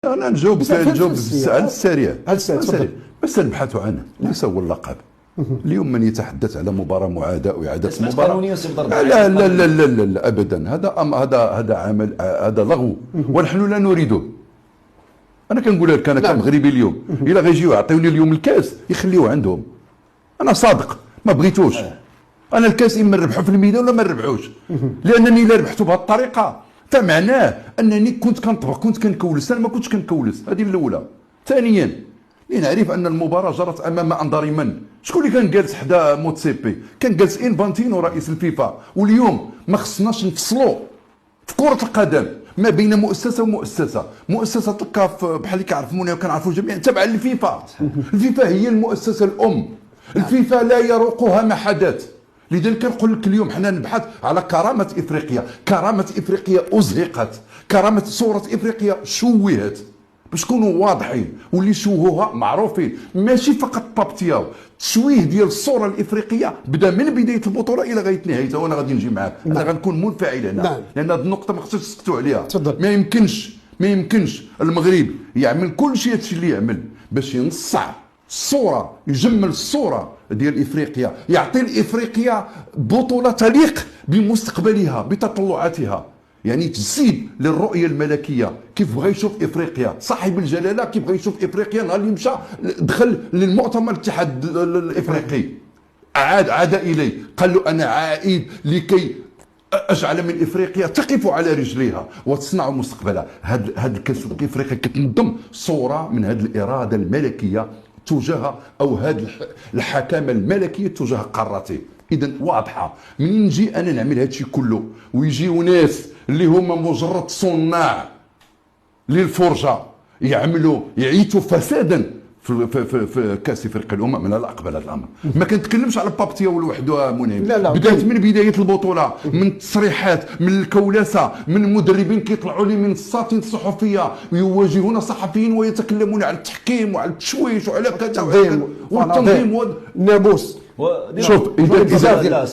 انا نجاوب على السريع تفضل. بس نبحث عنه، ليس هو اللقب. اليوم من يتحدث على مباراه معاداه واعاده مباراه قانونيه لا لا لا لا لا لا ابدا. هذا عمل، هذا لغو ونحن لا نريده. انا كنقول لك انا كمغربي اليوم الا غيجيو يعطيوني اليوم الكاس يخليوه عندهم. انا صادق ما بغيتوش. انا الكاس اما نربحه في الميدان ولا ما نربحوش، لانني الا ربحته بهذه الطريقه فمعناه انني كنت كنطبق، كنت كنكولس. انا ما كنتش كنكولس، هذه الاولى. ثانيا لنعرف ان المباراه جرت امام انظار من؟ شكون اللي كان جالس حدا موتسيبي؟ كان جالس انفانتينو رئيس الفيفا. واليوم ما خصناش نفصلوا في كره القدم ما بين مؤسسه ومؤسسه. مؤسسه الكاف بحال اللي كنعرفونا وكنعرفوا جميعا تابعه للفيفا. الفيفا هي المؤسسه الام. الفيفا لا يروقها ما حدث. لذلك كنقول لك اليوم حنا نبحث على كرامه افريقيا. كرامه افريقيا ازهقت، كرامه صوره افريقيا شوهت. باش نكونوا واضحين، واللي شوهوها معروفين، ماشي فقط بابتياو. التشويه ديال الصوره الافريقيه بدا من بدايه البطوله الى غايه نهايتها، وانا غادي نجي معاك. انا غنكون منفعل هنا لان هذه النقطه ما خصناش نسكتوا عليها. تفضل. ما يمكنش المغرب يعمل كل شيء هادشي اللي يعمل باش ينصع الصوره، يجمل الصوره ديال افريقيا، يعطي لافريقيا بطوله تليق بمستقبلها بتطلعاتها. يعني تزيد للرؤيه الملكيه. كيف بغى يشوف افريقيا صاحب الجلاله، كيف بغى يشوف افريقيا نهار اللي مشى دخل للمؤتمر الاتحاد الافريقي، عاد اليه قال له انا عائد لكي اجعل من افريقيا تقف على رجليها وتصنع مستقبلها. هذا الكاس افريقيا كتنظم صوره من هذه الاراده الملكيه تجاه، او هذه الحكامه الملكيه تجاه قارته. اذا واضحه. منين نجي انا نعمل هذا الشيء كله ويجيو ناس اللي هما مجرد صناع للفرجه يعملوا يعيثوا فسادا في كاس افريقيا الامم، انا لا اقبل هذا الامر. ما كنتكلمش على بابتيا لوحده منعم. بدات من بدايه البطوله، من التصريحات، من الكولسه، من المدربين كيطلعوا لي من الساطين الصحفيه يواجهون صحفيين ويتكلمون على التحكيم وعلى التشويش وعلى كذا والتنظيم والناموس. شوف اذا